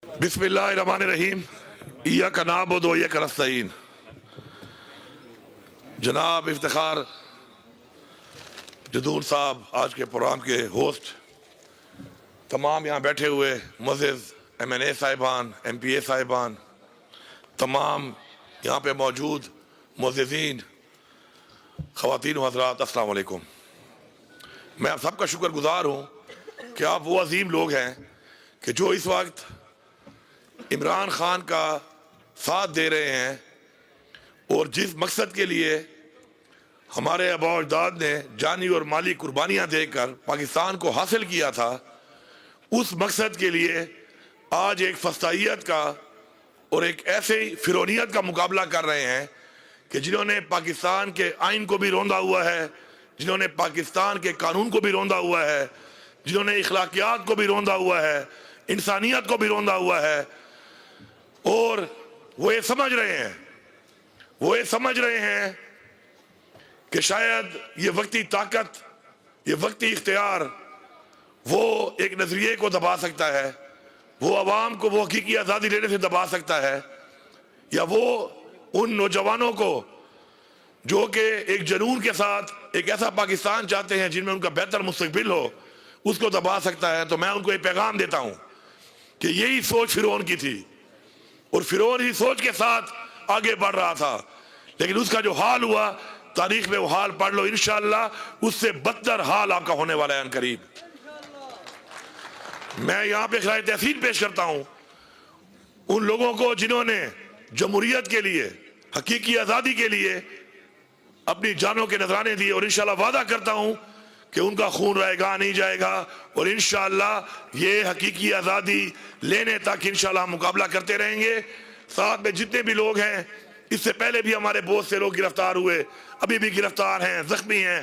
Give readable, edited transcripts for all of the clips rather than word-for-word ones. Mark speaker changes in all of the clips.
Speaker 1: بسم اللہ الرحمن الرحیم ایاک نعبد و ایاک نستعین۔ جناب افتخار جدول صاحب، آج کے پروگرام کے ہوسٹ، تمام یہاں بیٹھے ہوئے معزز ایم این اے صاحبان، ایم پی اے صاحبان، تمام یہاں پہ موجود معززین، خواتین و حضرات، السلام علیکم۔ میں آپ سب کا شکر گزار ہوں کہ آپ وہ عظیم لوگ ہیں کہ جو اس وقت عمران خان کا ساتھ دے رہے ہیں اور جس مقصد کے لیے ہمارے آباء و اجداد نے جانی اور مالی قربانیاں دے کر پاکستان کو حاصل کیا تھا، اس مقصد کے لیے آج ایک فسطائیت کا اور ایک ایسے فرعونیت کا مقابلہ کر رہے ہیں کہ جنہوں نے پاکستان کے آئین کو بھی روندا ہوا ہے، جنہوں نے پاکستان کے قانون کو بھی روندا ہوا ہے، جنہوں نے اخلاقیات کو بھی روندا ہوا ہے، انسانیت کو بھی روندا ہوا ہے، اور وہ یہ سمجھ رہے ہیں کہ شاید یہ وقتی طاقت، یہ وقتی اختیار وہ ایک نظریے کو دبا سکتا ہے، وہ عوام کو وہ حقیقی آزادی لینے سے دبا سکتا ہے، یا وہ ان نوجوانوں کو جو کہ ایک جنون کے ساتھ ایک ایسا پاکستان چاہتے ہیں جن میں ان کا بہتر مستقبل ہو، اس کو دبا سکتا ہے۔ تو میں ان کو ایک پیغام دیتا ہوں کہ یہی سوچ فرعون کی تھی، اور فرعون ہی سوچ کے ساتھ آگے بڑھ رہا تھا، لیکن اس کا جو حال ہوا، تاریخ میں وہ حال پڑھ لو، انشاءاللہ اس سے بدتر حال آپ کا ہونے والا ہے عنقریب۔ میں یہاں پہ خراج تحسین پیش کرتا ہوں ان لوگوں کو جنہوں نے جمہوریت کے لیے، حقیقی آزادی کے لیے اپنی جانوں کے نذرانے دیے، اور انشاءاللہ وعدہ کرتا ہوں کہ ان کا خون رہے گا، نہیں جائے گا، اور انشاءاللہ یہ حقیقی آزادی لینے تک انشاءاللہ ہم مقابلہ کرتے رہیں گے۔ ساتھ میں جتنے بھی لوگ ہیں، اس سے پہلے بھی ہمارے بہت سے لوگ گرفتار ہوئے، ابھی بھی گرفتار ہیں، زخمی ہیں،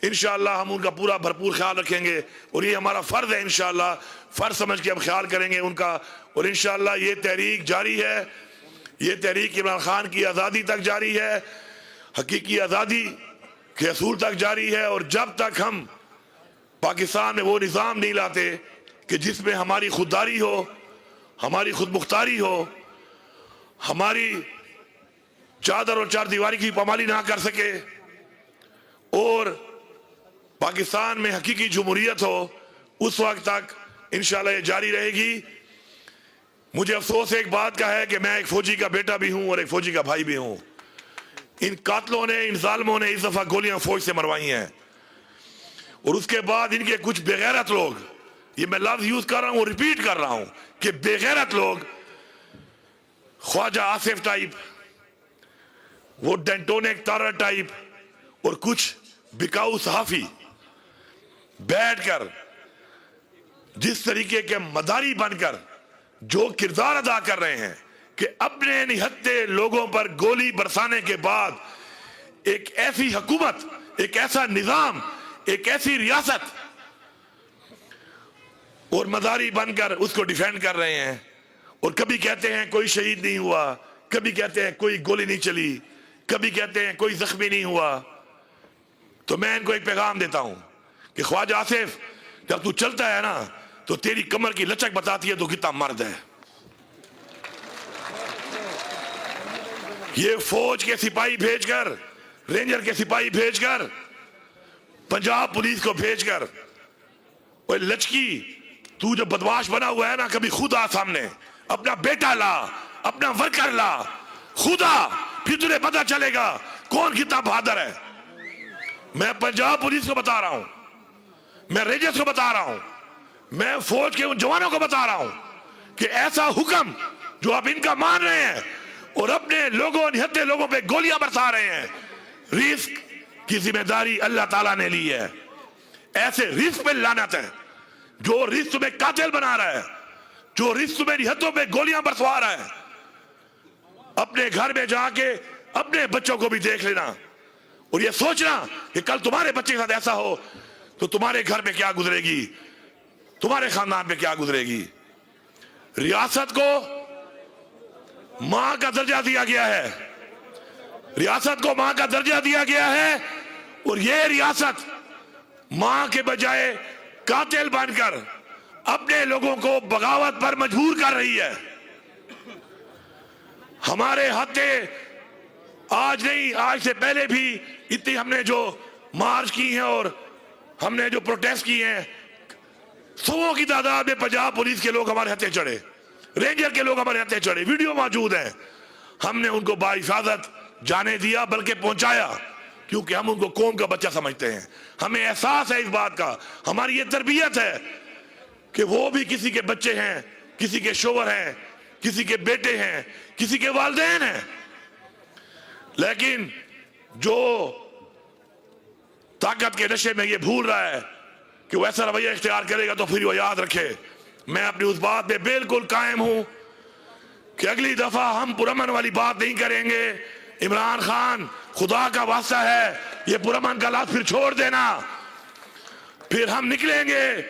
Speaker 1: انشاءاللہ ہم ان کا پورا بھرپور خیال رکھیں گے، اور یہ ہمارا فرض ہے، انشاءاللہ فرض سمجھ کے ہم خیال کریں گے ان کا، اور انشاءاللہ یہ تحریک جاری ہے، یہ تحریک عمران خان کی آزادی تک جاری ہے، حقیقی آزادی کے اصول تک جاری ہے، اور جب تک ہم پاکستان میں وہ نظام نہیں لاتے کہ جس میں ہماری خودداری ہو، ہماری خود مختاری ہو، ہماری چادر اور چار دیواری کی پامالی نہ کر سکے، اور پاکستان میں حقیقی جمہوریت ہو، اس وقت تک انشاءاللہ یہ جاری رہے گی۔ مجھے افسوس ایک بات کا ہے کہ میں ایک فوجی کا بیٹا بھی ہوں اور ایک فوجی کا بھائی بھی ہوں۔ ان قاتلوں نے، ان ظالموں نے اس دفعہ گولیاں فوج سے مروائی ہیں، اور اس کے بعد ان کے کچھ بے غیرت لوگ، یہ میں لفظ یوز کر رہا ہوں اور ریپیٹ کر رہا ہوں کہ بے غیرت لوگ، خواجہ آصف ٹائپ، وہ ڈینٹونک تارا ٹائپ، اور کچھ بکاؤ صحافی بیٹھ کر جس طریقے کے مداری بن کر جو کردار ادا کر رہے ہیں کہ اپنے نہتے لوگوں پر گولی برسانے کے بعد ایک ایسی حکومت، ایک ایسا نظام، ایک ایسی ریاست، اور مداری بن کر اس کو ڈیفینڈ کر رہے ہیں، اور کبھی کہتے ہیں کوئی شہید نہیں ہوا، کبھی کہتے ہیں کوئی گولی نہیں چلی، کبھی کہتے ہیں کوئی زخمی نہیں ہوا۔ تو میں ان کو ایک پیغام دیتا ہوں کہ خواجہ آصف، جب تو چلتا ہے نا تو تیری کمر کی لچک بتاتی ہے تو کتنا مرد ہے۔ یہ فوج کے سپاہی بھیج کر، رینجر کے سپاہی بھیج کر، پنجاب پولیس کو بھیج کر، اوہ لچکی، تو جو بدمعاش بنا ہوا ہے نا، کبھی خود آ سامنے، اپنا بیٹا لا، اپنا ورکر لا، خدا، پھر تجھے پتہ چلے گا کون کتنا بہادر ہے۔ میں پنجاب پولیس کو بتا رہا ہوں، میں رینجرز کو بتا رہا ہوں، میں فوج کے ان جوانوں کو بتا رہا ہوں کہ ایسا حکم جو آپ ان کا مان رہے ہیں اور اپنے لوگوں، نہتے لوگوں پہ گولیاں برسا رہے ہیں، رزق کی ذمہ داری اللہ تعالیٰ نے لی ہے۔ ایسے رزق پہ لعنت ہے جو رزق میں قاتل بنا رہا ہے، جو رزق میں نہتوں پہ گولیاں برسوا رہا ہے۔ اپنے گھر میں جا کے اپنے بچوں کو بھی دیکھ لینا، اور یہ سوچنا کہ کل تمہارے بچے کے ساتھ ایسا ہو تو تمہارے گھر میں کیا گزرے گی، تمہارے خاندان میں کیا گزرے گی۔ ریاست کو ماں کا درجہ دیا گیا ہے، ریاست کو ماں کا درجہ دیا گیا ہے، اور یہ ریاست ماں کے بجائے قاتل بن کر اپنے لوگوں کو بغاوت پر مجبور کر رہی ہے. ہمارے ہتھے آج نہیں، آج سے پہلے بھی اتنی ہم نے جو مارچ کی ہیں اور ہم نے جو پروٹیسٹ کی ہیں، سووں کی تعداد میں پنجاب پولیس کے لوگ ہمارے ہتھے چڑھے، رینجر کے لوگ ہمارے ہتھے چڑھے، ویڈیو موجود ہیں. ہم نے ان کو باحفاظت جانے دیا، بلکہ پہنچایا، کیونکہ ہم ان کو قوم کا بچہ سمجھتے ہیں. ہمیں احساس ہے اس بات کا، ہماری یہ تربیت ہے کہ وہ بھی کسی کے بچے ہیں، کسی کے شوہر ہیں، کسی کے بیٹے ہیں، کسی کے والدین ہیں. لیکن جو طاقت کے نشے میں یہ بھول رہا ہے کہ وہ ایسا رویہ اختیار کرے گا تو پھر وہ یاد رکھے، میں اپنی اس بات پہ بالکل قائم ہوں کہ اگلی دفعہ ہم پرامن والی بات نہیں کریں گے. عمران خان، خدا کا واسطہ ہے یہ پرامن کا لفظ پھر چھوڑ دینا. پھر ہم نکلیں گے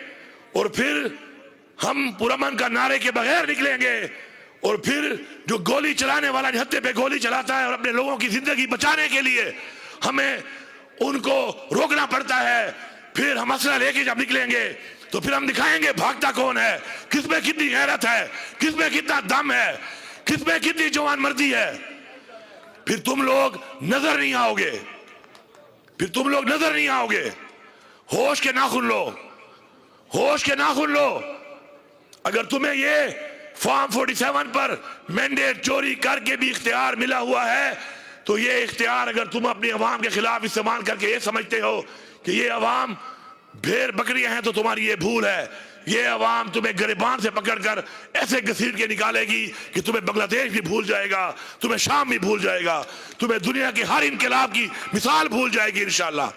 Speaker 1: اور پھر ہم پرامن کا نعرے کے بغیر نکلیں گے، اور پھر جو گولی چلانے والا ہتھے پہ گولی چلاتا ہے اور اپنے لوگوں کی زندگی بچانے کے لیے ہمیں ان کو روکنا پڑتا ہے، پھر ہم اسلحہ لے کے جب نکلیں گے تو پھر ہم دکھائیں گے بھاگتا کون ہے، کس میں کتنی غیرت ہے، کس میں کتنا دم ہے، کس میں کتنی جوان مردی ہے. پھر تم لوگ نظر نہیں آؤ گے، پھر تم لوگ نظر نہیں آؤ گے. ہوش کے ناخن لو، ہوش کے ناخن لو. اگر تمہیں یہ فارم 47 پر مینڈیٹ چوری کر کے بھی اختیار ملا ہوا ہے تو یہ اختیار اگر تم اپنی عوام کے خلاف استعمال کر کے یہ سمجھتے ہو کہ یہ عوام بھیڑ بکریاں ہیں تو تمہاری یہ بھول ہے. یہ عوام تمہیں گریبان سے پکڑ کر ایسے گھسیٹ کے نکالے گی کہ تمہیں بنگلہ دیش بھی بھول جائے گا، تمہیں شام بھی بھول جائے گا، تمہیں دنیا کے ہر انقلاب کی مثال بھول جائے گی انشاءاللہ.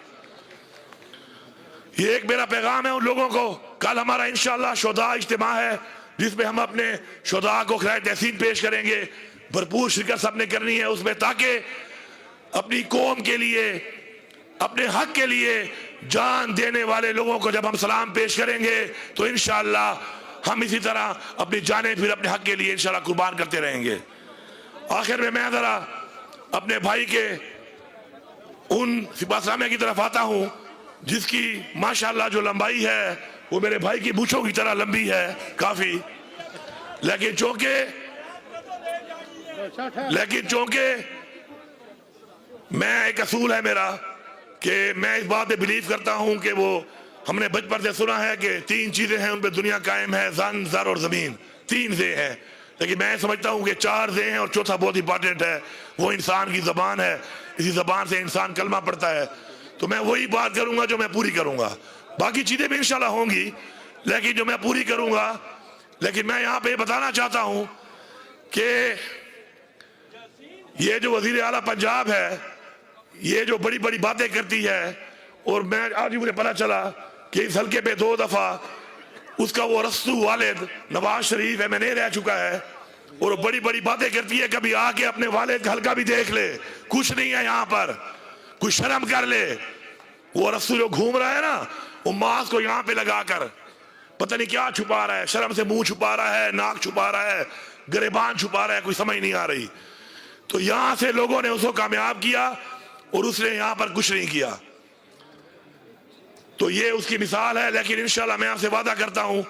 Speaker 1: یہ ایک میرا پیغام ہے ان لوگوں کو. کل ہمارا انشاءاللہ شہداء اجتماع ہے جس میں ہم اپنے شہداء کو خراج تحسین پیش کریں گے. بھرپور شرکت سب نے کرنی ہے اس میں، تاکہ اپنی قوم کے لیے، اپنے حق کے لیے جان دینے والے لوگوں کو جب ہم سلام پیش کریں گے تو انشاءاللہ ہم اسی طرح اپنی جانیں پھر اپنے حق کے لیے انشاءاللہ قربان کرتے رہیں گے. آخر میں ذرا اپنے بھائی کے ان سپاہ سالار کی طرف آتا ہوں جس کی ماشاءاللہ جو لمبائی ہے وہ میرے بھائی کی مونچھوں کی طرح لمبی ہے کافی، لیکن چونکہ میں ایک اصول ہے میرا کہ میں اس بات پہ بلیو کرتا ہوں کہ وہ ہم نے بچپن سے سنا ہے کہ 3 چیزیں ہیں ان پہ دنیا قائم ہے، زن، زر اور زمین. 3 زے ہیں، لیکن میں سمجھتا ہوں کہ 4 زے ہیں اور چوتھا بہت امپورٹنٹ ہے، وہ انسان کی زبان ہے. اسی زبان سے انسان کلمہ پڑھتا ہے. تو میں وہی بات کروں گا جو میں پوری کروں گا. باقی چیزیں بھی انشاءاللہ ہوں گی لیکن جو میں پوری کروں گا. لیکن میں یہاں پہ بتانا چاہتا ہوں کہ یہ جو وزیر اعلیٰ پنجاب ہے یہ جو بڑی بڑی باتیں کرتی ہے، اور میں آج ہی مجھے پتا چلا کہ اس حلقے پہ 2 دفعہ اس کا وہ رسو والد نواز شریف ایم این اے رہ چکا ہے اور وہ بڑی بڑی باتیں کرتی ہے. کبھی آ کے اپنے والد کا حلقہ بھی دیکھ لے، کچھ نہیں ہے یہاں پر، کچھ شرم کر لے. وہ رسو جو گھوم رہا ہے نا، وہ ماسک کو یہاں پہ لگا کر پتہ نہیں کیا چھپا رہا ہے، شرم سے منہ چھپا رہا ہے، ناک چھپا رہا ہے، گریبان چھپا رہا ہے، کوئی سمجھ نہیں آ رہی. تو یہاں سے لوگوں نے اس کو کامیاب کیا اور اس نے یہاں پر کچھ نہیں کیا. تو یہ اس کی مثال ہے. لیکن انشاءاللہ میں آپ سے وعدہ کرتا ہوں،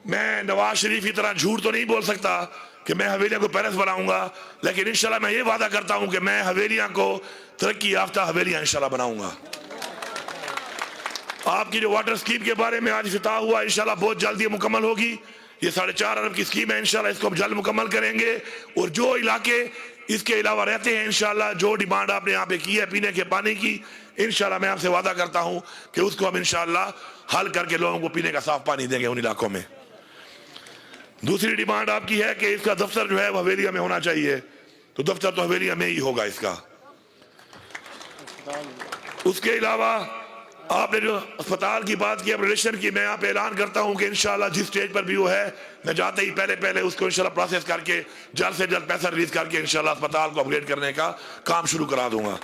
Speaker 1: میں نواز شریف کی طرح جھوٹ تو نہیں بول سکتا کہ میں حویلیاں کو پیلس بناؤں گا، لیکن انشاءاللہ میں یہ وعدہ کرتا ہوں کہ میں حویلیاں کو ترقی یافتہ حویلیاں انشاءاللہ بناؤں گا. آپ کی جو واٹر سکیم کے بارے میں آج افتتاح ہوا انشاءاللہ بہت جلد یہ مکمل ہوگی. یہ 4.5 ارب کی سکیم ہے، انشاءاللہ اس کو ہم جلد مکمل کریں گے. اور جو علاقے اس کے علاوہ رہتے ہیں انشاءاللہ جو ڈیمانڈ آپ نے یہاں پہ کی ہے پینے کے پانی کی، انشاءاللہ میں آپ سے وعدہ کرتا ہوں کہ اس کو ہم انشاءاللہ حل کر کے لوگوں کو پینے کا صاف پانی دیں گے ان علاقوں میں. دوسری ڈیمانڈ آپ کی ہے کہ اس کا دفتر جو ہے وہ حویلیہ میں ہونا چاہیے، تو دفتر تو حویلیہ میں ہی ہوگا اس کا. اس کے علاوہ آپ نے جو اسپتال کی بات کی، اپریشن کی، میں آپ اعلان کرتا ہوں کہ انشاءاللہ جس سٹیج پر بھی وہ ہے میں جاتے ہی پہلے اس کو انشاءاللہ پروسیس کر کے جلد سے جلد پیسہ ریلیز کر کے انشاءاللہ اسپتال کو اپگریڈ کرنے کا کام شروع کرا دوں گا.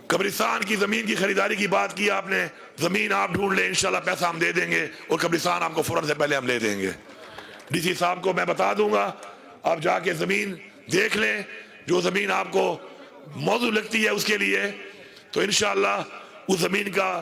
Speaker 1: قبرستان کی زمین کی خریداری کی بات کی آپ نے، زمین آپ ڈھونڈ لیں انشاءاللہ پیسہ ہم دے دیں گے اور قبرستان آپ کو فوراً سے پہلے ہم لے دیں گے. ڈی سی صاحب کو میں بتا دوں گا، آپ جا کے زمین دیکھ لیں، جو زمین آپ کو موضوع لگتی ہے اس کے لیے، تو انشاءاللہ اس زمین کا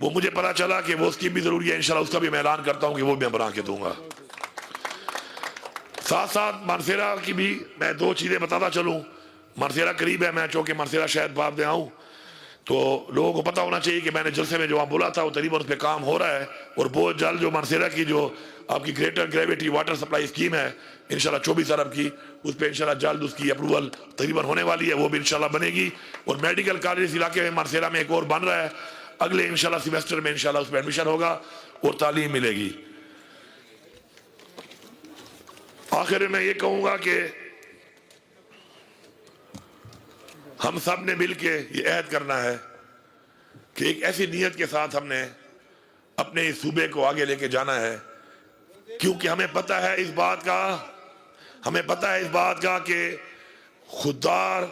Speaker 1: وہ مجھے پتا چلا کہ وہ اسکیم بھی ضروری ہے، انشاءاللہ اس کا بھی میں اعلان کرتا ہوں کہ وہ میں بنا کے دوں گا۔ ساتھ ساتھ مانسیرا کی بھی میں دو چیزیں بتاتا چلوں۔ مانسیرا قریب ہے، میں چونکہ مانسیرا شاید بعد میں آؤں تو لوگوں کو پتہ ہونا چاہیے کہ میں نے جلسے میں جو آپ بولا تھا وہ تقریباً اس پہ کام ہو رہا ہے، اور بہت جلد جو مانسیرا کی جو آپ کی greater gravity water supply scheme ہے انشاءاللہ 24 ارب کی، اس پہ انشاءاللہ جلد اس کی اپروول تقریباً ہونے والی ہے، وہ بھی انشاءاللہ بنے گی۔ اور میڈیکل کالج اس علاقے میں مانسیرا میں ایک اور بن رہا ہے، اگلے انشاءاللہ سیمیسٹر میں انشاءاللہ اس پہ ایڈمیشن ہوگا اور تعلیم ملے گی۔ آخر میں یہ کہوں گا کہ ہم سب نے مل کے یہ عہد کرنا ہے کہ ایک ایسی نیت کے ساتھ ہم نے اپنے اس صوبے کو آگے لے کے جانا ہے، کیونکہ ہمیں پتہ ہے اس بات کا کہ خوددار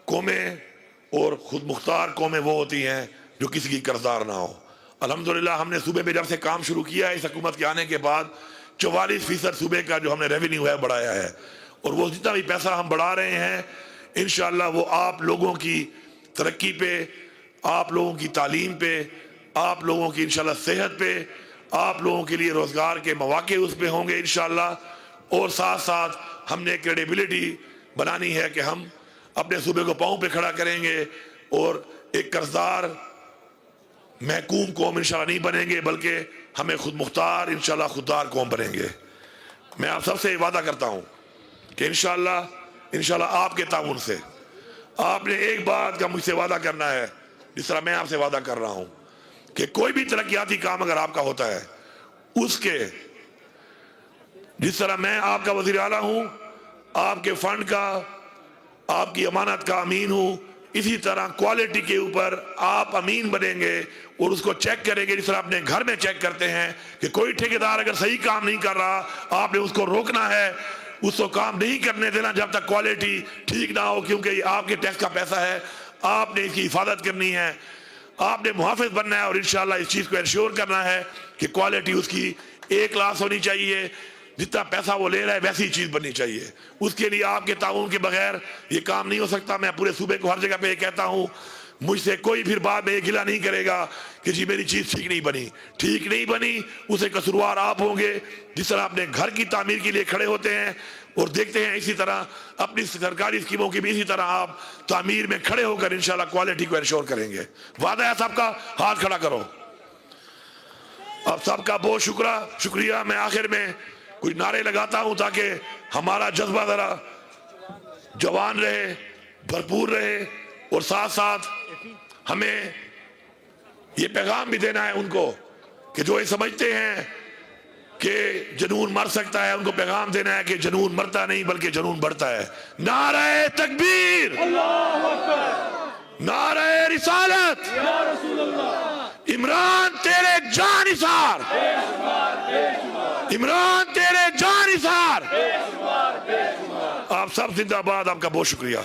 Speaker 1: قومیں اور خود مختار قومیں وہ ہوتی ہیں جو کسی کی قرضدار نہ ہو۔ الحمدللہ ہم نے صوبے پہ جب سے کام شروع کیا ہے اس حکومت کے آنے کے بعد 44% صوبے کا جو ہم نے ریونیو ہے بڑھایا ہے، اور وہ جتنا بھی پیسہ ہم بڑھا رہے ہیں انشاءاللہ وہ آپ لوگوں کی ترقی پہ، آپ لوگوں کی تعلیم پہ، آپ لوگوں کی انشاءاللہ صحت پہ، آپ لوگوں کے لیے روزگار کے مواقع اس پہ ہوں گے انشاءاللہ۔ اور ساتھ ساتھ ہم نے کریڈیبلٹی بنانی ہے کہ ہم اپنے صوبے کو پاؤں پہ کھڑا کریں گے اور ایک قرضدار محکوم قوم انشاءاللہ نہیں بنیں گے، بلکہ ہمیں خود مختار انشاءاللہ خوددار قوم بنیں گے۔ میں آپ سب سے وعدہ کرتا ہوں کہ انشاءاللہ آپ کے تعاون سے آپ نے ایک بات کا مجھ سے وعدہ کرنا ہے، جس طرح میں آپ سے وعدہ کر رہا ہوں کہ کوئی بھی ترقیاتی کام اگر آپ کا ہوتا ہے اس کے، جس طرح میں آپ کا وزیر اعلیٰ ہوں، آپ کے فنڈ کا، آپ کی امانت کا امین ہوں، اسی طرح کوالٹی کے اوپر آپ امین بنیں گے اور اس کو چیک کریں گے، جس طرح اپنے گھر میں چیک کرتے ہیں کہ کوئی ٹھیکیدار اگر صحیح کام نہیں کر رہا آپ نے اس کو روکنا ہے، اس کو کام نہیں کرنے دینا جب تک کوالٹی ٹھیک نہ ہو، کیونکہ یہ آپ کے ٹیکس کا پیسہ ہے، آپ نے اس کی حفاظت کرنی ہے، آپ نے محافظ بننا ہے، اور انشاءاللہ اس چیز کو انشور کرنا ہے کہ کوالٹی اس کی ایک کلاس ہونی چاہیے، جتنا پیسہ وہ لے رہا ہے ویسی چیز بننی چاہیے۔ اس کے لیے آپ کے تعاون کے بغیر یہ کام نہیں ہو سکتا۔ میں پورے صوبے کو ہر جگہ پہ یہ کہتا ہوں، مجھ سے کوئی پھر بعد میں یہ گلہ نہیں کرے گا کہ جی میری چیز ٹھیک نہیں بنی، اسے قصوروار آپ ہوں گے۔ جس طرح اپنے گھر کی تعمیر کے لیے کھڑے ہوتے ہیں اور دیکھتے ہیں، اسی طرح اپنی سرکاری اسکیموں کی بھی اسی طرح آپ تعمیر میں کھڑے ہو کر انشاءاللہ کوالٹی کو انشور کریں گے۔ وعدہ ہے سب کا؟ ہاتھ کھڑا کرو۔ اب سب کا بہت شکریہ۔ میں آخر میں کچھ نعرے لگاتا ہوں تاکہ ہمارا جذبہ ذرا جوان رہے، بھرپور رہے، اور ساتھ ساتھ ہمیں یہ پیغام بھی دینا ہے ان کو کہ جو یہ سمجھتے ہیں کہ جنون مر سکتا ہے، ان کو پیغام دینا ہے کہ جنون مرتا نہیں بلکہ جنون بڑھتا ہے۔ نعرہ تکبیر، نعرہ رسالت، عمران تیرے جانثار، عمران تیرے جانثار۔ آپ سب زندہ باد، آپ کا بہت شکریہ۔